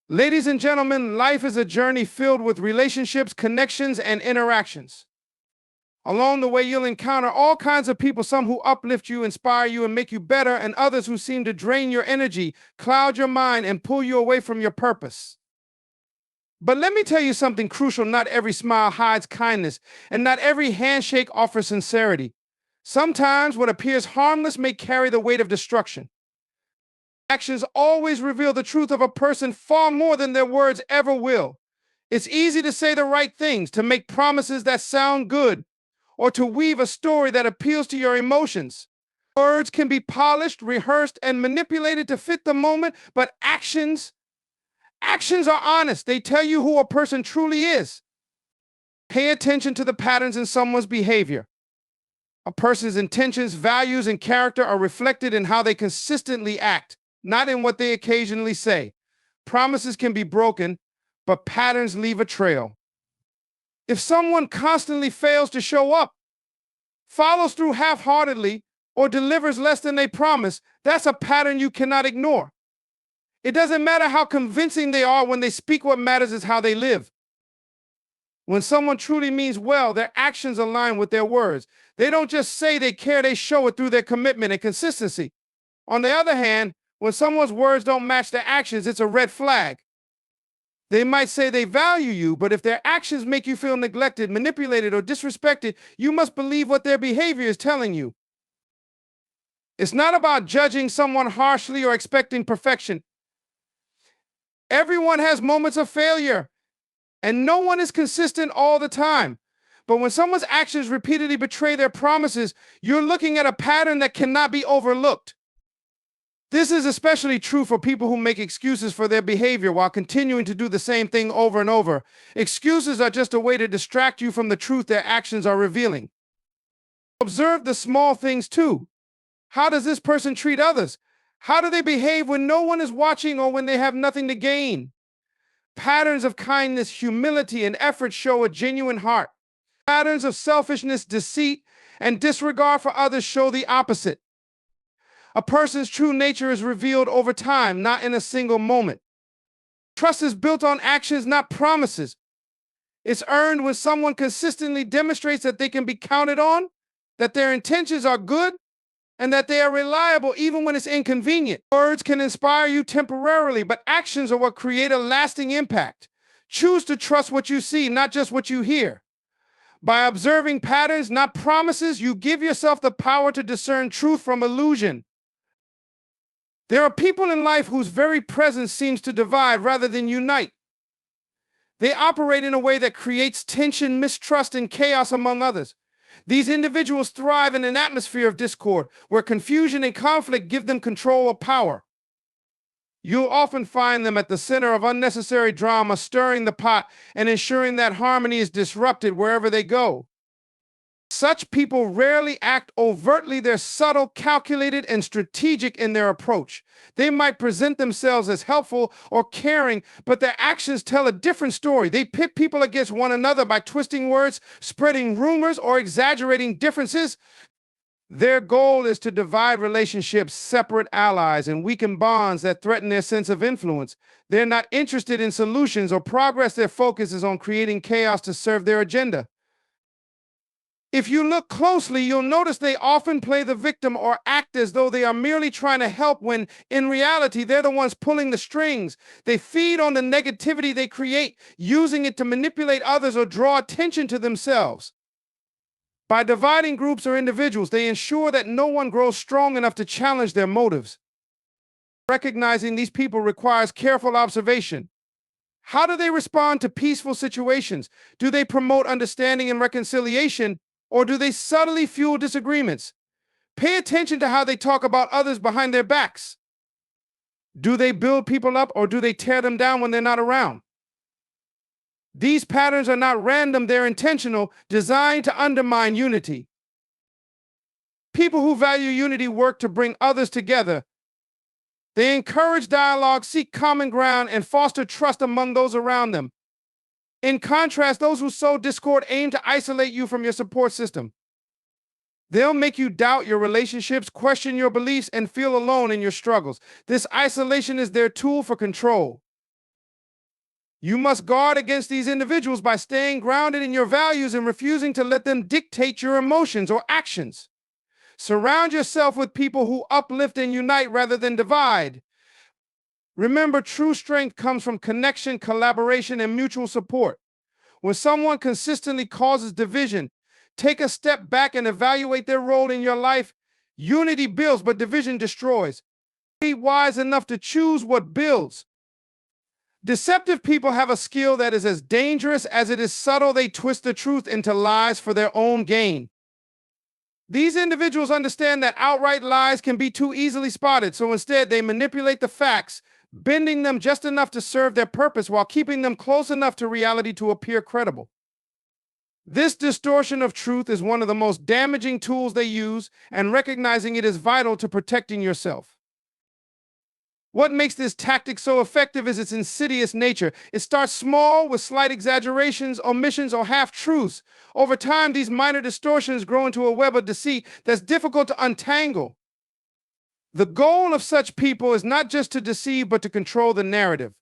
Ladies and gentlemen, life is a journey filled with relationships, connections, and interactions. Along the way, you'll encounter all kinds of people, some who uplift you, inspire you, and make you better, and others who seem to drain your energy, cloud your mind, and pull you away from your purpose. But let me tell you something crucial: not every smile hides kindness, and not every handshake offers sincerity. Sometimes what appears harmless may carry the weight of destruction. Actions always reveal the truth of a person far more than their words ever will. It's easy to say the right things, to make promises that sound good, or to weave a story that appeals to your emotions. Words can be polished, rehearsed, and manipulated to fit the moment, but actions are honest. They tell you who a person truly is. Pay attention to the patterns in someone's behavior. A person's intentions, values, and character are reflected in how they consistently act, not in what they occasionally say. Promises can be broken, but patterns leave a trail. If someone constantly fails to show up, follows through half-heartedly, or delivers less than they promise, that's a pattern you cannot ignore. It doesn't matter how convincing they are when they speak. What matters is how they live. When someone truly means well, their actions align with their words. They don't just say they care, they show it through their commitment and consistency. On the other hand, when someone's words don't match their actions, it's a red flag. They might say they value you, but if their actions make you feel neglected, manipulated, or disrespected, you must believe what their behavior is telling you. It's not about judging someone harshly or expecting perfection. Everyone has moments of failure, and no one is consistent all the time. But when someone's actions repeatedly betray their promises, you're looking at a pattern that cannot be overlooked. This is especially true for people who make excuses for their behavior while continuing to do the same thing over and over. Excuses are just a way to distract you from the truth their actions are revealing. Observe the small things too. How does this person treat others? How do they behave when no one is watching or when they have nothing to gain? Patterns of kindness, humility, and effort show a genuine heart. Patterns of selfishness, deceit, and disregard for others show the opposite. A person's true nature is revealed over time, not in a single moment. Trust is built on actions, not promises. It's earned when someone consistently demonstrates that they can be counted on, that their intentions are good, and that they are reliable even when it's inconvenient. Words can inspire you temporarily, but actions are what create a lasting impact. Choose to trust what you see, not just what you hear. By observing patterns, not promises, you give yourself the power to discern truth from illusion. There are people in life whose very presence seems to divide rather than unite. They operate in a way that creates tension, mistrust, and chaos among others. These individuals thrive in an atmosphere of discord, where confusion and conflict give them control or power. You'll often find them at the center of unnecessary drama, stirring the pot and ensuring that harmony is disrupted wherever they go. Such people rarely act overtly. They're subtle, calculated, and strategic in their approach. They might present themselves as helpful or caring, but their actions tell a different story. They pit people against one another by twisting words, spreading rumors, or exaggerating differences. Their goal is to divide relationships, separate allies, and weaken bonds that threaten their sense of influence. They're not interested in solutions or progress. Their focus is on creating chaos to serve their agenda. If you look closely, you'll notice they often play the victim or act as though they are merely trying to help when, in reality, they're the ones pulling the strings. They feed on the negativity they create, using it to manipulate others or draw attention to themselves. By dividing groups or individuals, they ensure that no one grows strong enough to challenge their motives. Recognizing these people requires careful observation. How do they respond to peaceful situations? Do they promote understanding and reconciliation? Or do they subtly fuel disagreements? Pay attention to how they talk about others behind their backs. Do they build people up or do they tear them down when they're not around? These patterns are not random, they're intentional, designed to undermine unity. People who value unity work to bring others together. They encourage dialogue, seek common ground, and foster trust among those around them. In contrast, those who sow discord aim to isolate you from your support system. They'll make you doubt your relationships, question your beliefs, and feel alone in your struggles. This isolation is their tool for control. You must guard against these individuals by staying grounded in your values and refusing to let them dictate your emotions or actions. Surround yourself with people who uplift and unite rather than divide. Remember, true strength comes from connection, collaboration, and mutual support. When someone consistently causes division, take a step back and evaluate their role in your life. Unity builds, but division destroys. Be wise enough to choose what builds. Deceptive people have a skill that is as dangerous as it is subtle. They twist the truth into lies for their own gain. These individuals understand that outright lies can be too easily spotted, so instead they manipulate the facts, bending them just enough to serve their purpose while keeping them close enough to reality to appear credible. This distortion of truth is one of the most damaging tools they use, and recognizing it is vital to protecting yourself. What makes this tactic so effective is its insidious nature. It starts small with slight exaggerations, omissions, or half-truths. Over time, these minor distortions grow into a web of deceit that's difficult to untangle. The goal of such people is not just to deceive, but to control the narrative.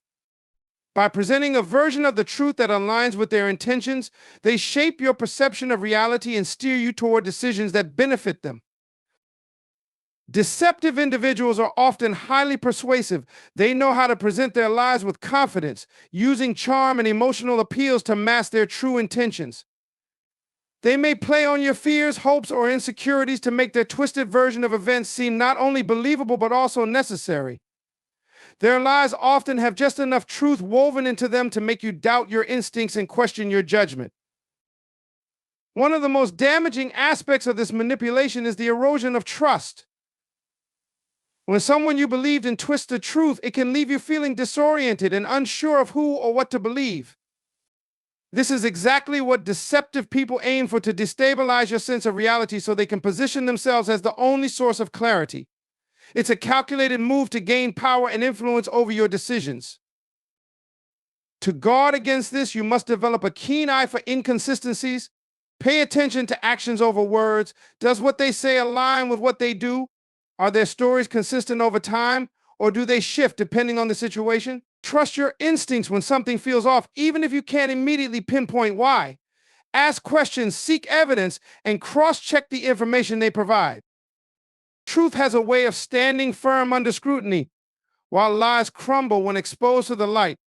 By presenting a version of the truth that aligns with their intentions, they shape your perception of reality and steer you toward decisions that benefit them. Deceptive individuals are often highly persuasive. They know how to present their lies with confidence, using charm and emotional appeals to mask their true intentions. They may play on your fears, hopes, or insecurities to make their twisted version of events seem not only believable but also necessary. Their lies often have just enough truth woven into them to make you doubt your instincts and question your judgment. One of the most damaging aspects of this manipulation is the erosion of trust. When someone you believed in twists the truth, it can leave you feeling disoriented and unsure of who or what to believe. This is exactly what deceptive people aim for, to destabilize your sense of reality so they can position themselves as the only source of clarity. It's a calculated move to gain power and influence over your decisions. To guard against this, you must develop a keen eye for inconsistencies. Pay attention to actions over words. Does what they say align with what they do? Are their stories consistent over time, or do they shift depending on the situation? Trust your instincts when something feels off, even if you can't immediately pinpoint why. Ask questions, seek evidence, and cross-check the information they provide. Truth has a way of standing firm under scrutiny, while lies crumble when exposed to the light.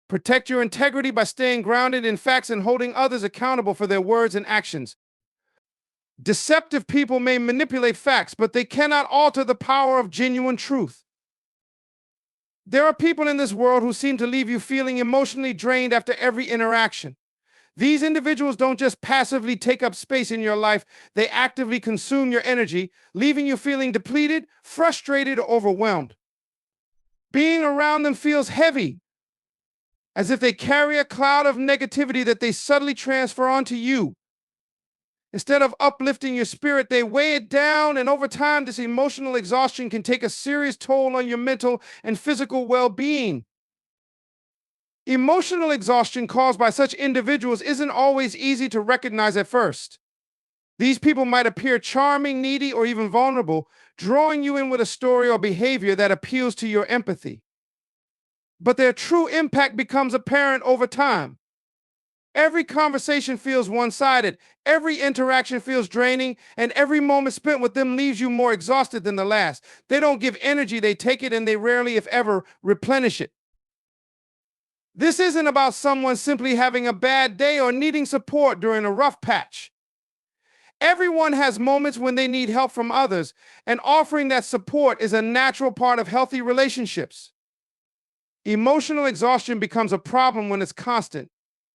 Protect your integrity by staying grounded in facts and holding others accountable for their words and actions. Deceptive people may manipulate facts, but they cannot alter the power of genuine truth. There are people in this world who seem to leave you feeling emotionally drained after every interaction. These individuals don't just passively take up space in your life, they actively consume your energy, leaving you feeling depleted, frustrated, or overwhelmed. Being around them feels heavy, as if they carry a cloud of negativity that they subtly transfer onto you. Instead of uplifting your spirit, they weigh it down, and over time, this emotional exhaustion can take a serious toll on your mental and physical well-being. Emotional exhaustion caused by such individuals isn't always easy to recognize at first. These people might appear charming, needy, or even vulnerable, drawing you in with a story or behavior that appeals to your empathy. But their true impact becomes apparent over time. Every conversation feels one-sided, every interaction feels draining, and every moment spent with them leaves you more exhausted than the last. They don't give energy, they take it, and they rarely, if ever, replenish it. This isn't about someone simply having a bad day or needing support during a rough patch. Everyone has moments when they need help from others, and offering that support is a natural part of healthy relationships. Emotional exhaustion becomes a problem when it's constant,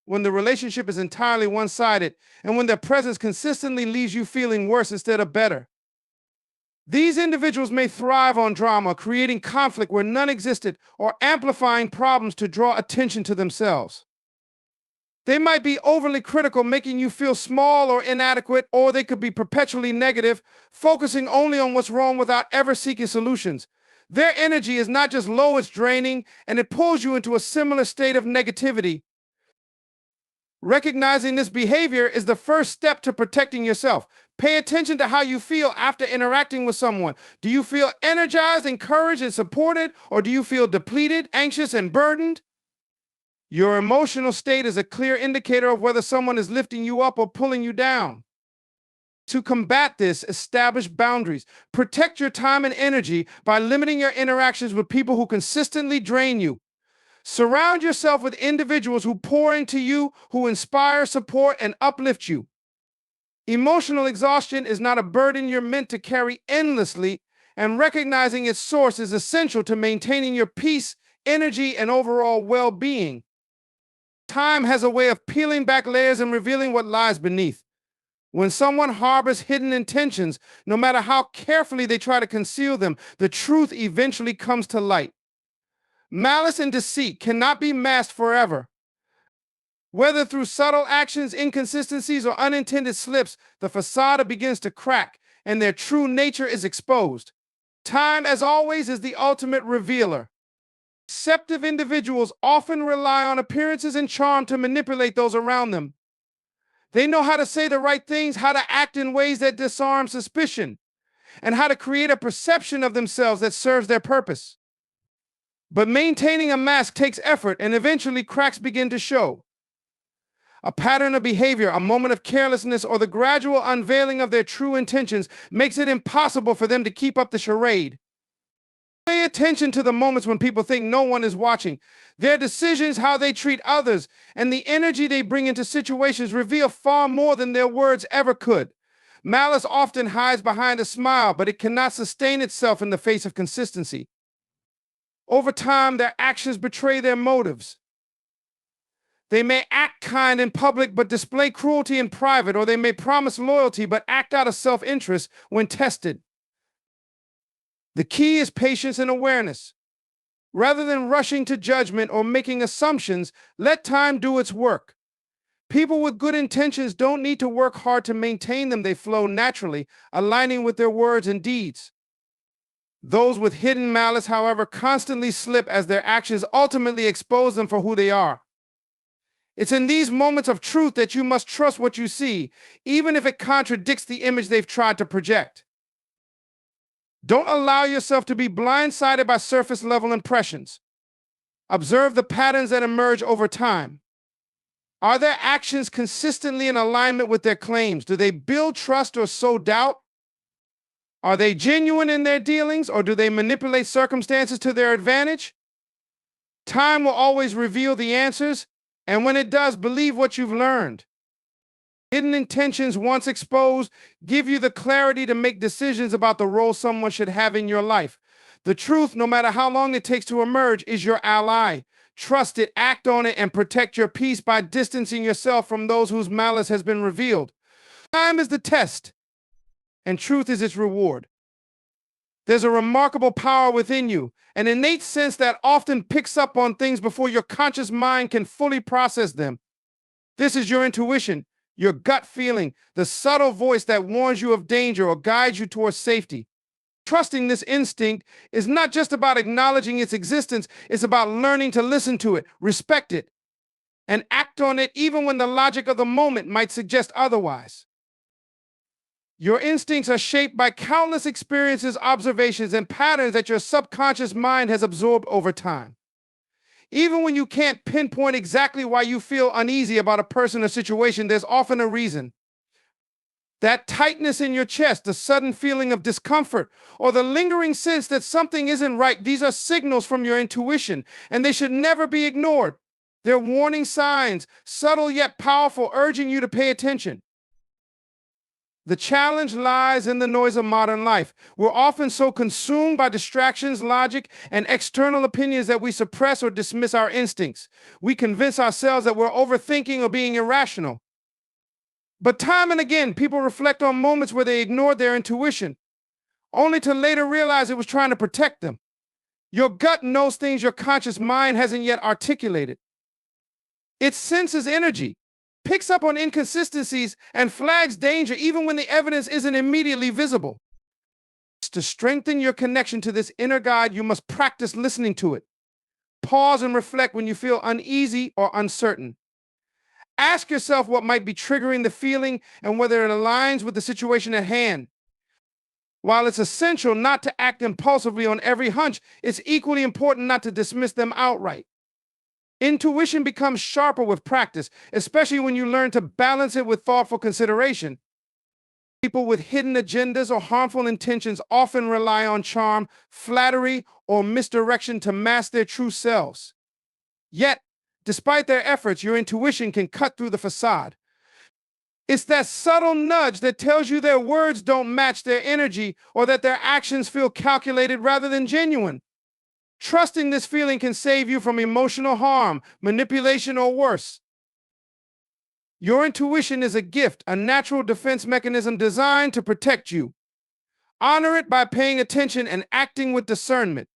when the relationship is entirely one-sided, and when their presence consistently leaves you feeling worse instead of better. These individuals may thrive on drama, creating conflict where none existed, or amplifying problems to draw attention to themselves. They might be overly critical, making you feel small or inadequate, or they could be perpetually negative, focusing only on what's wrong without ever seeking solutions. Their energy is not just low, it's draining, and it pulls you into a similar state of negativity. Recognizing this behavior is the first step to protecting yourself. Pay attention to how you feel after interacting with someone. Do you feel energized, encouraged, and supported, or do you feel depleted, anxious, and burdened? Your emotional state is a clear indicator of whether someone is lifting you up or pulling you down. To combat this, establish boundaries. Protect your time and energy by limiting your interactions with people who consistently drain you. Surround yourself with individuals who pour into you, who inspire, support, and uplift you. Emotional exhaustion is not a burden you're meant to carry endlessly, and recognizing its source is essential to maintaining your peace, energy, and overall well-being. Time has a way of peeling back layers and revealing what lies beneath. When someone harbors hidden intentions, no matter how carefully they try to conceal them, the truth eventually comes to light. Malice and deceit cannot be masked forever. Whether through subtle actions, inconsistencies, or unintended slips, the facade begins to crack and their true nature is exposed. Time, as always, is the ultimate revealer. Deceptive individuals often rely on appearances and charm to manipulate those around them. They know how to say the right things, how to act in ways that disarm suspicion, and how to create a perception of themselves that serves their purpose. But maintaining a mask takes effort, and eventually cracks begin to show. A pattern of behavior, a moment of carelessness, or the gradual unveiling of their true intentions makes it impossible for them to keep up the charade. Pay attention to the moments when people think no one is watching. Their decisions, how they treat others, and the energy they bring into situations reveal far more than their words ever could. Malice often hides behind a smile, but it cannot sustain itself in the face of consistency. Over time, their actions betray their motives. They may act kind in public but display cruelty in private, or they may promise loyalty but act out of self-interest when tested. The key is patience and awareness. Rather than rushing to judgment or making assumptions, let time do its work. People with good intentions don't need to work hard to maintain them. They flow naturally, aligning with their words and deeds. Those with hidden malice, however, constantly slip as their actions ultimately expose them for who they are. It's in these moments of truth that you must trust what you see, even if it contradicts the image they've tried to project. Don't allow yourself to be blindsided by surface-level impressions. Observe the patterns that emerge over time. Are their actions consistently in alignment with their claims? Do they build trust or sow doubt? Are they genuine in their dealings, or do they manipulate circumstances to their advantage? Time will always reveal the answers, and when it does, believe what you've learned. Hidden intentions, once exposed, give you the clarity to make decisions about the role someone should have in your life. The truth, no matter how long it takes to emerge, is your ally. Trust it, act on it, and protect your peace by distancing yourself from those whose malice has been revealed. Time is the test, and truth is its reward. There's a remarkable power within you, an innate sense that often picks up on things before your conscious mind can fully process them. This is your intuition, your gut feeling, the subtle voice that warns you of danger or guides you towards safety. Trusting this instinct is not just about acknowledging its existence, it's about learning to listen to it, respect it, and act on it even when the logic of the moment might suggest otherwise. Your instincts are shaped by countless experiences, observations, and patterns that your subconscious mind has absorbed over time. Even when you can't pinpoint exactly why you feel uneasy about a person or situation, there's often a reason. That tightness in your chest, the sudden feeling of discomfort, or the lingering sense that something isn't right, these are signals from your intuition, and they should never be ignored. They're warning signs, subtle yet powerful, urging you to pay attention. The challenge lies in the noise of modern life. We're often so consumed by distractions, logic, and external opinions that we suppress or dismiss our instincts. We convince ourselves that we're overthinking or being irrational. But time and again, people reflect on moments where they ignored their intuition, only to later realize it was trying to protect them. Your gut knows things your conscious mind hasn't yet articulated. It senses energy, picks up on inconsistencies, and flags danger even when the evidence isn't immediately visible. To strengthen your connection to this inner guide, you must practice listening to it. Pause and reflect when you feel uneasy or uncertain. Ask yourself what might be triggering the feeling and whether it aligns with the situation at hand. While it's essential not to act impulsively on every hunch, it's equally important not to dismiss them outright. Intuition becomes sharper with practice, especially when you learn to balance it with thoughtful consideration. People with hidden agendas or harmful intentions often rely on charm, flattery, or misdirection to mask their true selves. Yet, despite their efforts, your intuition can cut through the facade. It's that subtle nudge that tells you their words don't match their energy or that their actions feel calculated rather than genuine. Trusting this feeling can save you from emotional harm, manipulation, or worse. Your intuition is a gift, a natural defense mechanism designed to protect you. Honor it by paying attention and acting with discernment.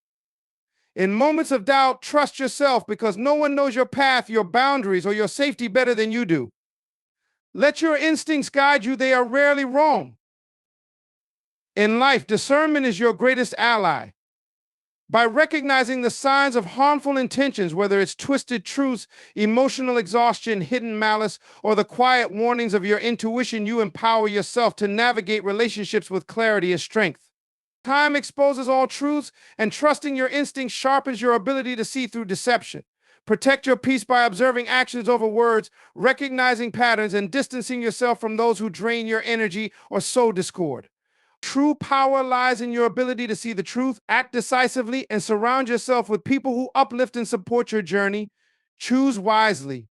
In moments of doubt, trust yourself because no one knows your path, your boundaries, or your safety better than you do. Let your instincts guide you. They are rarely wrong. In life, discernment is your greatest ally. By recognizing the signs of harmful intentions, whether it's twisted truths, emotional exhaustion, hidden malice, or the quiet warnings of your intuition, you empower yourself to navigate relationships with clarity and strength. Time exposes all truths, and trusting your instincts sharpens your ability to see through deception. Protect your peace by observing actions over words, recognizing patterns, and distancing yourself from those who drain your energy or sow discord. True power lies in your ability to see the truth, act decisively, and surround yourself with people who uplift and support your journey. Choose wisely.